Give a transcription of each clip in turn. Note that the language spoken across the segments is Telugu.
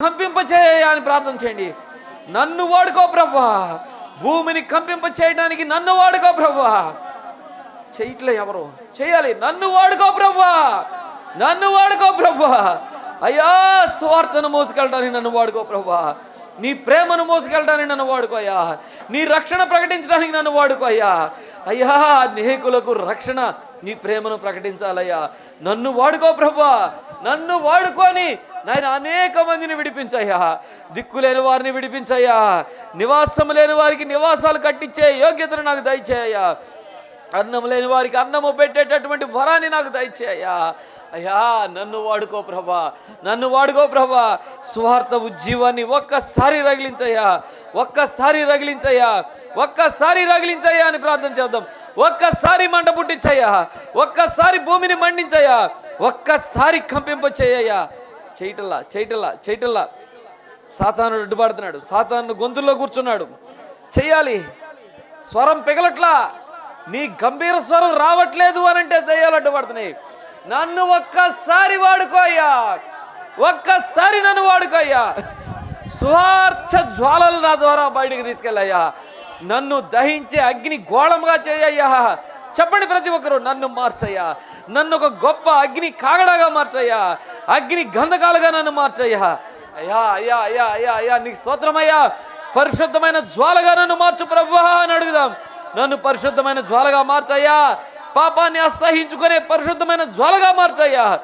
కంపింపచేయ అని ప్రార్థన చేయండి. నన్ను వాడుకో ప్రభువా, భూమిని కంపింప చేయడానికి నన్ను వాడుకో ప్రభువా. చేయట్లే ఎవరు చేయాలి. నన్ను వాడుకో ప్రభువా, నన్ను వాడుకో ప్రభువా. అయ్యా, స్వార్థను మోసుకెళ్ళడానికి నన్ను వాడుకో ప్రభువా. నీ ప్రేమను మోసుకెళ్ళడానికి నన్ను వాడుకోయ్యా. నీ రక్షణ ప్రకటించడానికి నన్ను వాడుకోయ్యా. అయ్యా, అనేకులకు రక్షణ నీ ప్రేమను ప్రకటించాలయ్యా. నన్ను వాడుకో ప్రభువా, నన్ను వాడుకొని నాయన అనేక మందిని విడిపించయ్యా. దిక్కులేని వారిని విడిపించయ్యా. నివాసం లేని వారికి నివాసాలు కట్టించే యోగ్యతను నాకు దయచేయ్యా. అన్నం లేని వారికి అన్నము పెట్టేటటువంటి వరాన్ని నాకు దయచేయ్యా. అయ్యా, నన్ను వాడుకో ప్రభా, నన్ను వాడుకో ప్రభా. స్వార్థ ఉజ్జీవాన్ని ఒక్కసారి రగిలించయ్యా, ఒక్కసారి రగిలించయ్యా, ఒక్కసారి రగిలించయ్యా అని ప్రార్థన చేద్దాం. ఒక్కసారి మంట పుట్టించయ్యా, ఒక్కసారి భూమిని మండించయ్యా, ఒక్కసారి కంపింప చేయయ్యా. చేయటల్లా సాతాను అడ్డుపడుతున్నాడు. సాతాను గొంతుల్లో కూర్చున్నాడు. చెయ్యాలి. స్వరం పిగలట్లా, నీ గంభీర స్వరం రావట్లేదు అని అంటే దయ్యాలు అడ్డుపడుతున్నాయి. నన్ను ఒక్కసారి వాడుకోయ్యా, ఒక్కసారి నన్ను వాడుకోయ్యా. స్వార్థ జ్వాలలు నా ద్వారా బయటికి తీసుకెళ్ళయ్యా. నన్ను దహించే అగ్ని గోళంగా చేయయ్యా. చెప్పండి ప్రతి ఒక్కరు, నన్ను మార్చయ్యా. నన్ను ఒక గొప్ప అగ్ని కాగడాగా మార్చయ్యా. అగ్ని గంధకాలుగా నన్ను మార్చయ్యా. అయ్యా అయ్యా అయ్యా అయ్యా అయ్యా నీకు స్తోత్రమయ్యా. పరిశుద్ధమైన జ్వాలగా నన్ను మార్చు ప్రభువా అని అడుగుదాం. నన్ను పరిశుద్ధమైన జ్వాలగా మార్చయ్యా. పాపాన్ని అసహించుకునే పరిశుద్ధమైన జ్వాలగా మార్చయ్యా.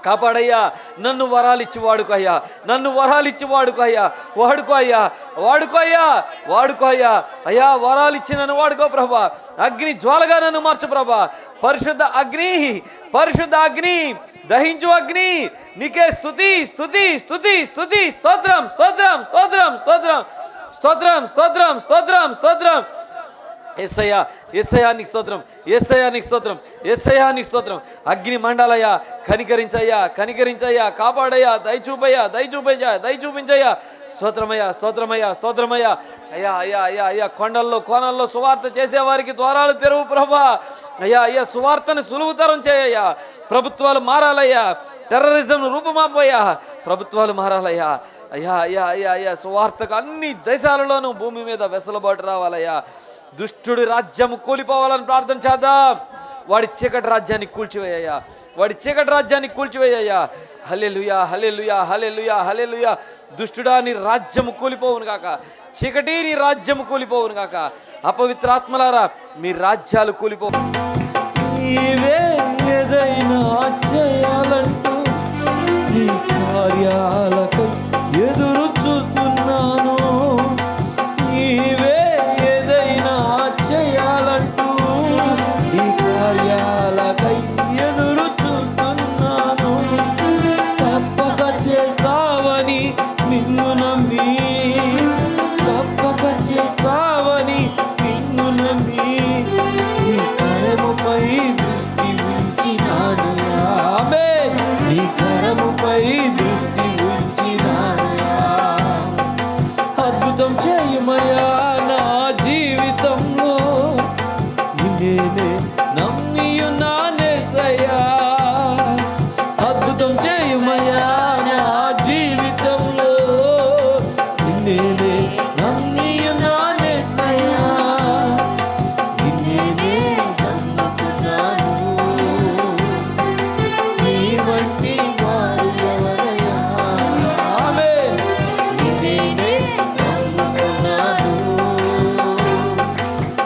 కాపాడయ్యా. నన్ను వరాలిచ్చి వాడుకోయ్యా, నన్ను వరాలిచ్చి వాడుకోయ్యా. వాడుకోయ్యా, వాడుకోయ్యా, వాడుకోయ్యా. అయ్యా, వరాలిచ్చి నన్ను వాడుకో ప్రభా. అగ్ని జ్వాలగా నన్ను మార్చు ప్రభా. పరిశుద్ధ అగ్ని, పరిశుద్ధ అగ్ని, దహించు అగ్ని. నీకే స్తుతి స్తుతి స్తుతి స్తుతి. స్తోత్రం స్తోత్రం స్తోత్రం స్తోత్రం స్తోత్రం స్తోత్రం స్తోత్రం స్తోత్రం. యేసయ్యా, యేసయ్యా నీకు స్తోత్రం, యేసయ్యా నీకు స్తోత్రం, యేసయ్యా నీకు స్తోత్రం. అగ్ని మండాలయ్యా. కనికరించయ్యా, కనికరించయ్యా. కాపాడయ్యా. దయచూపయ్యా, దయచూపయ్యా, దయచూపించయ్యా. స్తోత్రమయ్యా, స్తోత్రమయ్యా, స్తోత్రమయ్యా. అయ్యా అయ్యా అయ్యా అయ్యా కొండల్లో కోణల్లో సువార్త చేసేవారికి ద్వారాలు తెరువు ప్రభా. అయ్యా అయ్యా, సువార్తను సులువుతరం చేయయ్యా. ప్రభుత్వాలు మారాలయ్యా. టెర్రరిజంను రూపుమాపోయా. ప్రభుత్వాలు మారాలయ్యా. అయ్యా అయ్యా అయ్యా అయ్యా, సువార్తకు అన్ని దేశాలలోనూ భూమి మీద వెసులుబాటు రావాలయ్యా. దుష్టుడి రాజ్యం కూలిపోవాలని ప్రార్థన చేద్దాం. వాడి చీకటి రాజ్యాన్ని కూల్చివేయ్యా, వాడి చీకటి రాజ్యాన్ని కూల్చివేయ్యా. హల్లెలూయా, హల్లెలూయా, హల్లెలూయా, హల్లెలూయా. దుష్టుడా, నీ రాజ్యం కూలిపోవును గాక. చీకటి, నీ రాజ్యం కూలిపోవును గాక. అపవిత్రాత్మలారా, మీ రాజ్యాలు కూలిపో. నీవే ఏదైనా చేయాలంటూ నీ కార్యాలకు ఎదురు చూస్తున్నాను. నీవే ఏదైనా చేయాలంటూ నీ కార్యాలకై ఎదురు చూస్తున్నాను. తప్పక చేస్తావని నిన్ను నమ్మి, తప్పక చేస్తావని నిన్ను నమ్మి నీ కరముపై దృష్టి ఉంచినాను. ఆమేన్. నీ కరముపై దృష్టి ఉంచినాను. అద్భుతం చేయమయ్యా నా జీవితంలో. నిన్నే నమ్మియున్నానేసయ్యా. అద్భుతం చేయమయ్యా నా జీవితంలో. నిన్నే నమ్మియున్నానేసయ్యా. నిన్నే నమ్ముకున్నాను. నీ వంటి వారు ఎవరయ్యా. ఆమేన్. నిన్నే నమ్ముకున్నాను.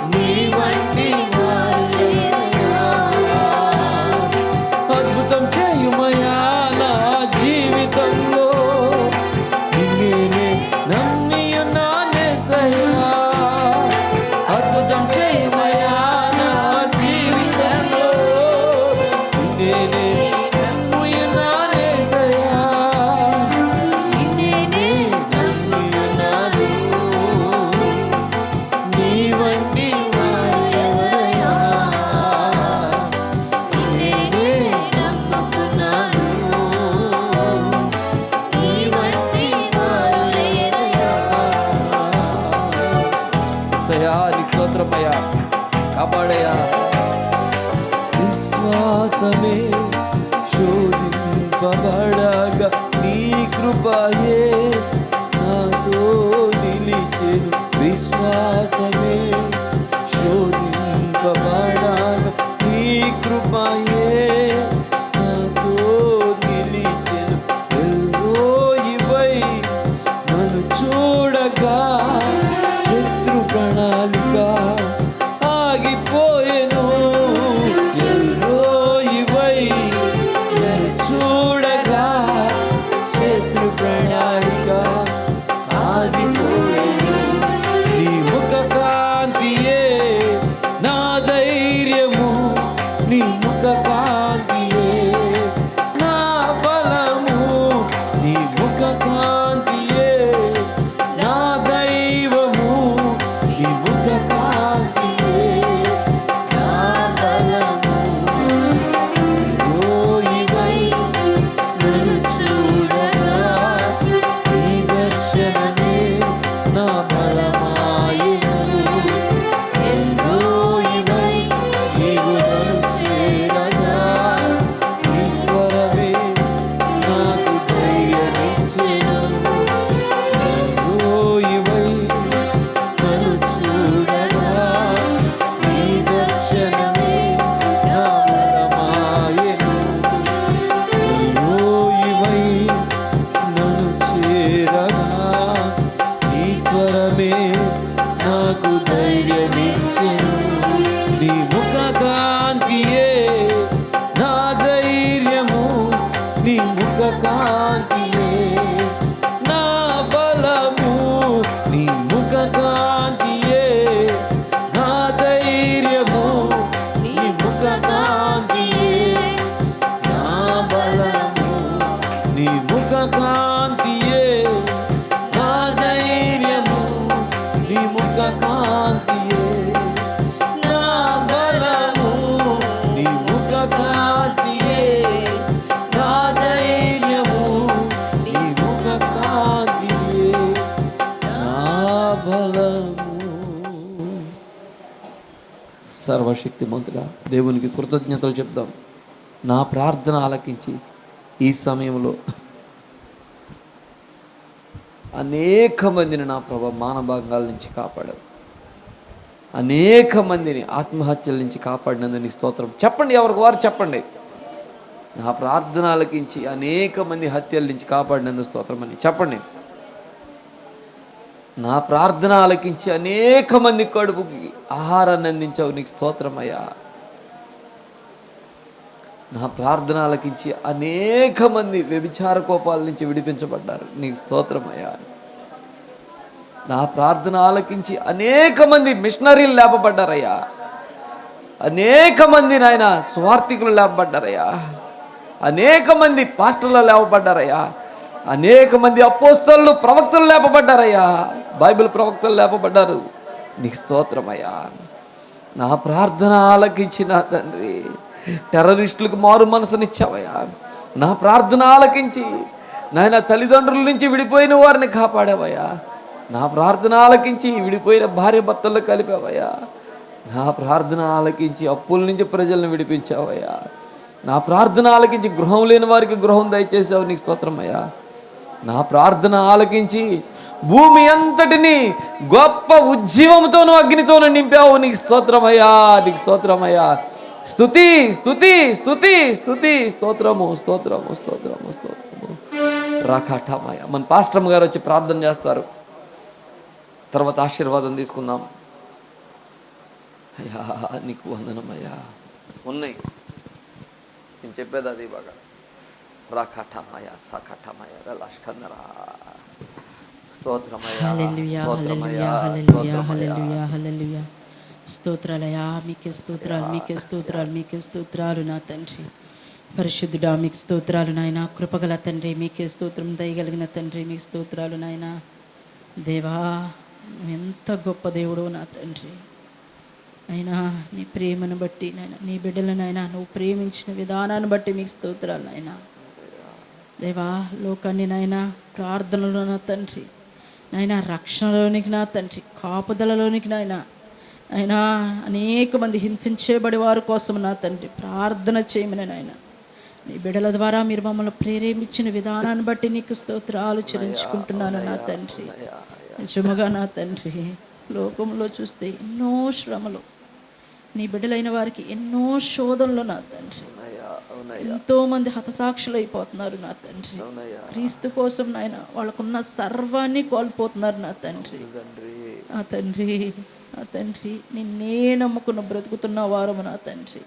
నీ వంటి వారు ఎవరయ్యా. అద్భుతం చేయుమయ్యా నా జీవితంలో. నిన్నే నమ్మియున్నానేసయ్యా. అద్భుతం చేయుమయ్యా నా జీవితంలో. నిన్నే నమ్మియున్నానేసయ్యా. నిన్నే నమ్మియున్నాను. నీ వంటి వారు ఎవరయ్యా. నిన్నే నమ్ముకున్నాను. నీ వంటి వారు ఎవరయ్యా. యేసయ్యా, నీకు స్తోత్రమయ్యా. కాపాడయ్యా. విశ్వాసమే శోధించు శోధింపబడగా నీ కృపయే నాతో నిలిచెను విశ్వాసమే. శోధింపబడగా నీ కృపయే నాతో నిలిచెను. ఎల్రోయివై నన్ను చూడగా శత్రు ప్రణాళిక ఆగిపోయెను. ఎల్రోయివై నన్ను చూడగా శత్రు ప్రణాళిక ఆగిపోయెను. నీ ముఖ కాంతియే నా ధైర్యము, నీ ముఖ కాంతియే నా బలము, నీ ముఖ కాంతియే నా దైవము, నీ ముఖ కాంతియే నా బలము. ఓయివై నన్ను చూడగా నీ దర్శనమే నా బలమాయెను. ఎల్రోయివై నీవు నన్ను చేరగా ఈశ్వరమే నాకు ధైర్యమిచ్చెను. ఎల్రోయివై నన్ను చూడగా నీ దర్శనమే నా బలమాయెను. ఎల్రోయివై నన్ను చేరగా ఈశ్వరమే నాకు ధైర్యమిచ్చెను. నీ ముఖ కాంతియే నా ధైర్యము, నీ ముఖ కాంతియే నా బలము, నీ ముఖ కాంతియే నా ధైర్యము, నీ ముఖ కాంతియే నా బలము, నీ ముఖ కాంతియే నా ధైర్యము, నీ ముఖ కాంతియే నా బలము, నీ ముఖ కాంతియే నా ధైర్యము, నీ ముఖ కాంతియే నా బలము. సర్వశక్తిమంతుడా దేవునికి కృతజ్ఞతలు చెప్దాం. నా ప్రార్థన ఆలకించి ఈ సమయంలో అనేక మందిని నా ప్రభు మానభంగాల నుంచి కాపాడావు. అనేక మందిని ఆత్మహత్యల నుంచి కాపాడినందుకు నీ స్తోత్రం. చెప్పండి, ఎవరికి వారు చెప్పండి. నా ప్రార్థన ఆలకించి అనేక మంది హత్యల నుంచి కాపాడినందుకు స్తోత్రం అని చెప్పండి. నా ప్రార్థన ఆలకించి అనేక మంది కడుపుకి ఆహారాన్ని అందించావు, నీకు స్తోత్రమయ్యా. నా ప్రార్థన ఆలకించి అనేక మంది వ్యభిచార కోపాల నుంచి విడిపించబడ్డారు, నీకు స్తోత్రమయ్యా. నా ప్రార్థన ఆలకించి అనేక మంది మిషనరీలు లేపబడ్డారయ్యా. అనేక మంది నాయన స్వార్థికులు లేపబడ్డారయ్యా. అనేక మంది పాస్టర్లు లేపబడ్డారయ్యా. అనేక మంది అపోస్తలులు ప్రవక్తలు లేపబడ్డారయ్యా. బైబిల్ ప్రవక్తలు లేపబడ్డారు, నీకు స్తోత్రమయ్యా. నా ప్రార్థన ఆలకించి నా తండ్రి టెర్రరిస్టులకు మారు మనసునిచ్చావయ్యా. నా ప్రార్థన ఆలకించి నాయన తల్లిదండ్రుల నుంచి విడిపోయిన వారిని కాపాడావయ్యా. నా ప్రార్థన ఆలకించి విడిపోయిన భార్య భర్తల్లో కలిపావయ్యా. నా ప్రార్థన ఆలకించి అప్పుల నుంచి ప్రజలను విడిపించావయ్యా. నా ప్రార్థన ఆలకించి గృహం లేని వారికి గృహం దయచేసావు, నీకు స్తోత్రమయ్యా. నా ప్రార్థన ఆలకించి భూమి అంతటిని గొప్ప ఉజ్జీవంతోనూ అగ్నితోనూ నింపావు, నీకు స్తోత్రమయ్యా, నీకు స్తోత్రమయ్యా. స్తుతి స్తుతి స్తుతి స్తుతి స్తోత్రము స్తోత్రము స్తోత్రము స్తోత్రము. రాకాఠమయ. మన పాస్టర్ గారు వచ్చి ప్రార్థన చేస్తారు, తర్వాత ఆశీర్వాదం తీసుకుందాం. అయ్యా నీకు వందనమయ్యా. ఉన్నాయి, నేను చెప్పేది అది బాగా. రాకాఠమయ సకఠమయ లష్కన్నరా. స్తోత్రమయ్యా స్తోత్రమయ్యా స్తోత్రమయ్యా. స్తోత్రాలయా, మీకే స్తోత్రాలు, మీకే స్తోత్రాలు, మీకే స్తోత్రాలు నా తండ్రి. పరిశుద్ధుడా మీకు స్తోత్రాలు నాయన. కృపగల తండ్రి మీకే స్తోత్రం. దయగలిగిన తండ్రి మీకు స్తోత్రాలు నాయన. దేవా ఎంత గొప్ప దేవుడు నా తండ్రి. అయినా నీ ప్రేమను బట్టి నాయన, నీ బిడ్డలనైనా నువ్వు ప్రేమించిన విధానాన్ని బట్టి మీకు స్తోత్రాలు నాయన. దేవా లోకాన్ని నాయన ప్రార్థనలో నా తండ్రి నాయన, రక్షణలోనికి నా తండ్రి, కాపుదలలోనికి నాయన అయినా అనేక మంది హింసించేబడి వారి కోసం నా తండ్రి ప్రార్థన చేయమని నాయన నీ బిడ్డల ద్వారా మీరు మమ్మల్ని ప్రేరేపించిన విధానాన్ని బట్టి నీకు స్తోత్రాలు చెల్లించుకుంటున్నాను నా తండ్రి. నిజముగా నా తండ్రి, లోకంలో చూస్తే ఎన్నో శ్రమలు, నీ బిడ్డలైన వారికి ఎన్నో శోధనలు నా తండ్రి. ఎంతో మంది హతసాక్షులు అయిపోతున్నారు నా తండ్రి. క్రీస్తు కోసం నాయన వాళ్ళకున్న సర్వాన్ని కోల్పోతున్నారు నా తండ్రి. నా తండ్రి, నా తండ్రి, నిన్నే నమ్ముకున్న బ్రతుకుతున్న వారము నా తండ్రి.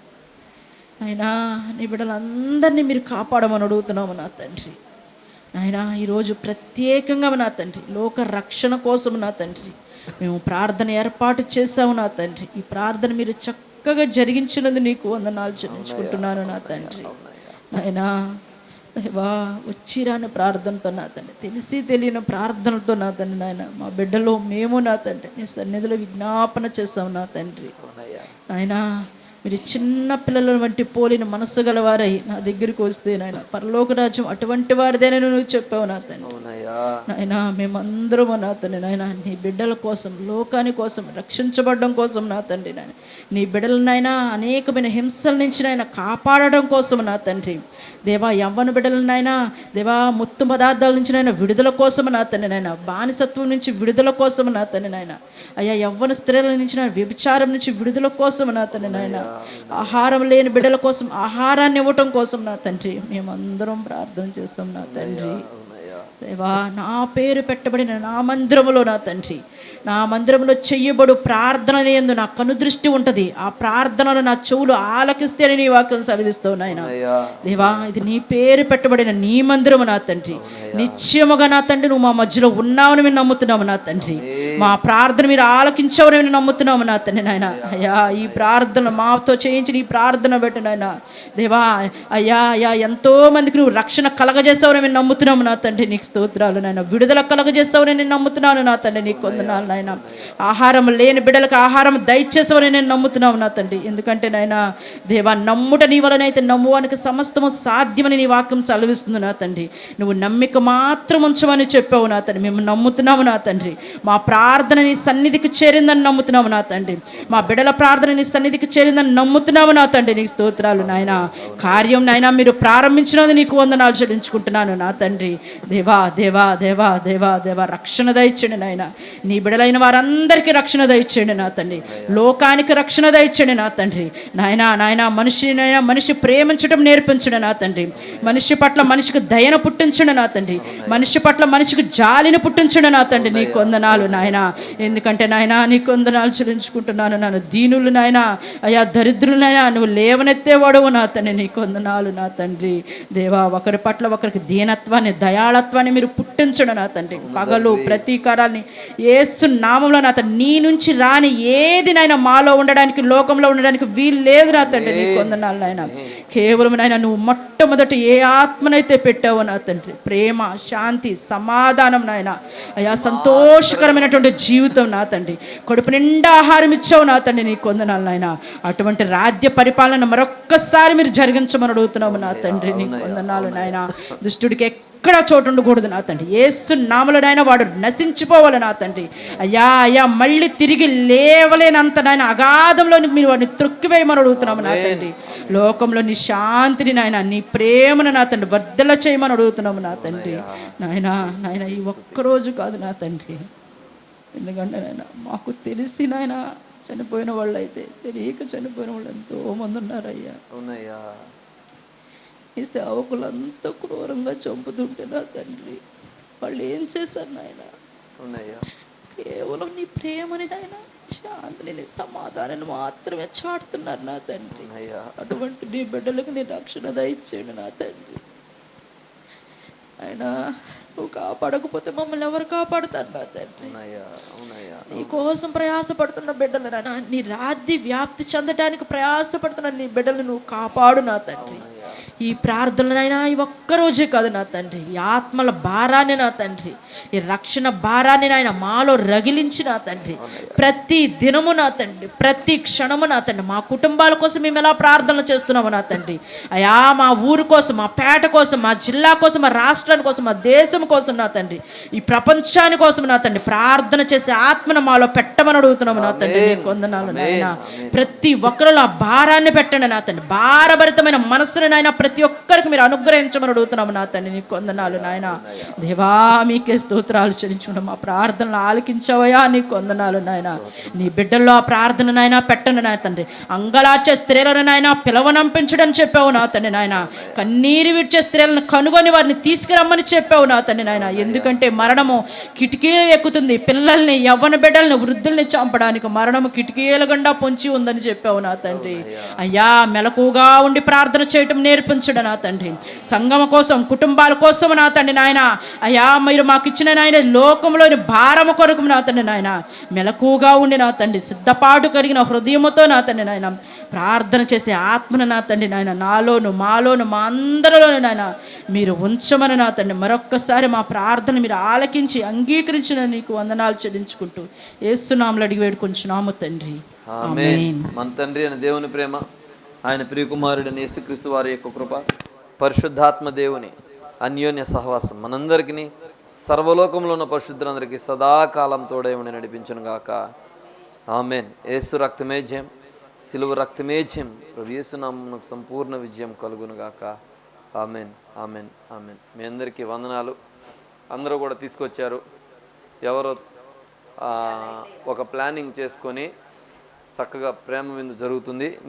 అయినా నీ బిడ్డలందరినీ మీరు కాపాడమని అడుగుతున్నాము నా తండ్రి. ఆయన ఈరోజు ప్రత్యేకంగా నా తండ్రి లోక రక్షణ కోసం నా తండ్రి మేము ప్రార్థన ఏర్పాటు చేశాము నా తండ్రి. ఈ ప్రార్థన మీరు చక్కగా జరిగించినందు నీకు వందనాలు చెల్లించుకుంటున్నాను నా తండ్రి. నాయనా దేవా, వచ్చిరాని ప్రార్థనతో నా తండ్రి, తెలిసి తెలియని ప్రార్థనలతో నా తండ్రి నాయన మా బిడ్డలో మేము నా తండ్రి నీ సన్నిధిలో విజ్ఞాపన చేస్తాము నా తండ్రి. నాయనా మీరు చిన్న పిల్లల వంటి పోలిన మనసు గలవారై నా దగ్గరికి వస్తే నాయన పరలోక రాజ్యం అటువంటి వారిదేనే నువ్వు చెప్పావు నా తండ్రి. నాయన మేమందరం నా తండ్రి నాయన నీ బిడ్డల కోసం, లోకాని కోసం, రక్షించబడడం కోసం నా తండ్రి నాయన నీ బిడ్డలనైనా అనేకమైన హింసల నుంచి నాయన కాపాడడం కోసం నా తండ్రి. దేవా, యవ్వన బిడ్డలనైనా దేవా ముత్తు పదార్థాల నుంచి నాయన విడుదల కోసం నా తండ్రి నాయన, బానిసత్వం నుంచి విడుదల కోసం నా తండ్రి నాయన, అయ్యా యవ్వన స్త్రీల నుంచి నా వ్యభిచారం నుంచి విడుదల కోసం నా తండ్రి నాయన, ఆహారం లేని బిడ్డల కోసం ఆహారాన్ని ఇవ్వటం కోసం నా తండ్రి మేమందరం ప్రార్థన చేస్తాం నా తండ్రి. దేవా, నా పేరు పెట్టబడిన నా మందిరములో నా తండ్రి, నా మందిరంలో చెయ్యబడు ప్రార్థన యందు నా కనుదృష్టి ఉంటుంది. ఆ ప్రార్థనలు నా చెవులు ఆలకిస్తేనే నీ వాక్యం సెలవిస్తావు నాయన. దేవా, ఇది నీ పేరు పెట్టబడిన నీ మందిరము నా తండ్రి. నిశ్చయముగా నా తండ్రి నువ్వు మా మధ్యలో ఉన్నావని మేము నమ్ముతున్నాము నా తండ్రి. మా ప్రార్థన మీరు ఆలకించవని మేము నమ్ముతున్నాము నా తండ్రి నాయన. అయ్యా, ఈ ప్రార్థన మాతో చేయించిన ఈ ప్రార్థన బట్టి నాయన దేవా, అయ్యా అయ్యా ఎంతో మందికి నువ్వు రక్షణ కలగజేస్తావని మేము నమ్ముతున్నాము నా తండ్రి. నీకు స్తోత్రాలు నాయన. విడుదల కలగజేస్తావని నేను నమ్ముతున్నాను నా తండ్రి. నీకు వందనాలు నాయన. ఆహారం లేని బిడ్డలకు ఆహారం దయచేసావని నేను నమ్ముతున్నావు నా తండ్రి. ఎందుకంటే నాయన దేవా, నమ్ముట నీ వలనైతే నమ్మువానికి సమస్తము సాధ్యమని నీ వాక్యం సెలవిస్తుంది నా తండ్రి. నువ్వు నమ్మిక మాత్రం ఉంచమని చెప్పావు నా తండ్రి. మేము నమ్ముతున్నాము నా తండ్రి. మా ప్రార్థన నీ సన్నిధికి చేరిందని నమ్ముతున్నాము నా తండ్రి. మా బిడ్డల ప్రార్థన నీ సన్నిధికి చేరిందని నమ్ముతున్నాము నా తండ్రి. నీకు స్తోత్రాలు నాయన. కార్యం నాయన మీరు ప్రారంభించినది నీకు వందనాలు చెల్లించుకుంటున్నాను నా తండ్రి. దేవా దేవా దేవా దేవా దేవా, రక్షణ దయచేయండి నాయన. నీ బిడలైన వారందరికీ రక్షణ దయచేయండి నా తండ్రి. లోకానికి రక్షణ దయచేయండి నా తండ్రి. నాయనా నాయన మనిషి ప్రేమించడం నేర్పించండి నా తండ్రి. మనిషి పట్ల మనిషికి దయను పుట్టించండి నా తండ్రి. మనిషి పట్ల మనిషికి జాలిని పుట్టించండి నా తండ్రి. నీ కొందనాలు నాయన. ఎందుకంటే నాయన నీ కొందనాలు చెల్లించుకుంటున్నాను. నన్ను దీనులు నాయన, అయ్యా దరిద్రులైనా నువ్వు లేవనెత్తేవాడవు నా తండ్రి. నీ కొందనాలు నా తండ్రి. దేవా, ఒకరి పట్ల ఒకరికి దీనత్వాన్ని, దయాళత్వాన్ని మీరు పుట్టించండి నా తండ్రి. పగలు ప్రతీకారాన్ని యేసు నామంలో నా తండ్రి, నీ నుంచి రాని ఏది నాయన మాలో ఉండడానికి, లోకంలో ఉండడానికి వీలు లేదు నా తండ్రి. నీ కొందనాలు నాయన. కేవలం నాయన నువ్వు మొట్టమొదటి ఏ ఆత్మనైతే పెట్టావో నా తండ్రి, ప్రేమ, శాంతి, సమాధానం నాయన, అయ్యా సంతోషకరమైనటువంటి జీవితం నా తండ్రి, కడుపు నిండా ఆహారం ఇచ్చావు నా తండ్రి. నీ కొందనాలు నాయన. అటువంటి రాజ్య పరిపాలన మరొక్కసారి మీరు జరిగించమని అడుగుతున్నాము నా తండ్రి. నీ కొందనాలు నాయన. దుష్టుడికి ఎక్కడ చోటు ఉండకూడదు నా తండ్రి. యేసు నామములో నాయన వాడు నశించిపోవాలి నా తండ్రి. అయ్యా అయ్యా మళ్ళీ తిరిగి లేవలేనంత నాయన అగాధంలో మీరు వాడిని త్రొక్కివేయమని అడుగుతున్నాము నా తండ్రి. లోకంలో నీ శాంతిని నాయన, నీ ప్రేమను నా తండ్రి వర్ధల చేయమని అడుగుతున్నాము నా తండ్రి. నాయన నాయన ఈ ఒక్కరోజు కాదు నా తండ్రి. ఎందుకంటే నాయన మాకు తెలిసి నాయన చనిపోయిన వాళ్ళు అయితే తెలియక చనిపోయిన వాళ్ళు ఎంతో మంది ఉన్నారయ్యా. అవునయ్యా. ఈ సేవకులంతా క్రూరంగా చంపుతుంటే నా తండ్రి వాళ్ళు ఏం చేశారు నాయన? అవునయ్యా. కేవలం నీ ప్రేమని నాయన, శాంతిని, నీ సమాధానాన్ని మాత్రమే చాటుతున్నారు నా తండ్రి. అటువంటి నీ బిడ్డలకు నీ రక్షణ దయచేయండి నా తండ్రి. ఆయన నువ్వు కాపాడకపోతే మమ్మల్ని ఎవరు కాపాడుతారు నా తండ్రి? నీ కోసం ప్రయాసపడుతున్న బిడ్డలు నాయన, నీ రాజ్య వ్యాప్తి చెందడానికి ప్రయాసపడుతున్న నీ బిడ్డలు నువ్వు కాపాడు నా తండ్రి. ఈ ప్రార్థనలైనా ఈ ఒక్కరోజే కాదు నా తండ్రి, ఈ ఆత్మల భారాన్ని నా తండ్రి, ఈ రక్షణ భారాన్ని నాయన మాలో రగిలించి నా తండ్రి, ప్రతి దినము నా తండ్రి, ప్రతి క్షణము నా తండ్రి, మా కుటుంబాల కోసం మేము ఎలా ప్రార్థనలు చేస్తున్నాము నా తండ్రి. అయా మా ఊరు కోసం, మా పేట కోసం, మా జిల్లా కోసం, మా రాష్ట్రాని కోసం, మా దేశం కోసం నా తండ్రి, ఈ ప్రపంచాని కోసం నా తండ్రి ప్రార్థన చేసే ఆత్మను మాలో పెట్టమని అడుగుతున్నాము నా తండ్రి. నీ వందనాలు నాయన. ప్రతి ఒక్కరిలో ఆ భారాన్ని పెట్టండి నా తండ్రి. భారభరితమైన మనస్సుని నాయన ప్రతి ప్రతి ఒక్కరికి మీరు అనుగ్రహించమని అడుగుతున్నాము నా తండ్రి. నీకు వందనాలు నాయన. దేవా మీకే స్తోత్రాలు చెల్లించుకుంటాం. మా ప్రార్థనలు ఆలకించవయా, నీకు వందనాలు నాయన. నీ బిడ్డల్లో ఆ ప్రార్థన నాయన పెట్టండి నా తండ్రి. అంగలార్చే స్త్రీలను నాయన పిలవనంపించడని చెప్పావు నా తండ్రి నాయన. కన్నీరు విడిచే స్త్రీలను కనుగొని వారిని తీసుకురమ్మని చెప్పావు నా తండ్రి నాయన. ఎందుకంటే మరణము కిటికీలు ఎక్కుతుంది. పిల్లల్ని, యవ్వన బిడ్డల్ని, వృద్ధుల్ని చంపడానికి మరణము కిటికీల గుండా పొంచి ఉందని చెప్పావు నా తండ్రి. అయ్యా మెలకుగా ఉండి ప్రార్థన చేయటం నేర్పించడు నా తండ్రి. సంఘం కోసం, కుటుంబాల కోసం నా తండ్రి నాయన. అయ్యా మీరు మాకు ఇచ్చిన నాయన లోకంలోని భారము కొరకు నా తండ్రి నాయన మెలకుగా ఉండి నా తండ్రి సిద్ధపాటు కలిగిన హృదయముతో నా తండ్రి నాయన ప్రార్థన చేసే ఆత్మను నా తండ్రి నాయన నాలోను, మాలోను, మా అందరిలోను నాయన మీరు ఉంచమని నా తండ్రి మరొక్కసారి మా ప్రార్థన మీరు ఆలకించి అంగీకరించిన నీకు వందనాలు చెల్లించుకుంటూ యేసునామములో అడిగి వేడుకొంచున్నాము తండ్రి. ఆమేన్. మన తండ్రి అయిన దేవుని ప్రేమ, ఆయన ప్రియకుమారుడైన యేసుక్రీస్తు వారి యొక్క కృప, పరిశుద్ధాత్మ దేవుని అన్యోన్య సహవాసం మనందరికీ, సర్వలోకంలో ఉన్న పరిశుద్ధులందరికీ సదాకాలం తోడై ఉండి నడిపించును గాక. ఆమేన్. యేసు రక్తమే జయం, సిలువ రక్తమే జయం. ప్రభు యేసు నామమునకు సంపూర్ణ విజయం కలుగును గాక. ఆమేన్, ఆమేన్, ఆమేన్. మీ అందరికీ వందనాలు. అందరూ కూడా తీసుకొచ్చారు. ఎవరో ఒక ప్లానింగ్ చేసుకొని చక్కగా ప్రేమ విందు జరుగుతుంది.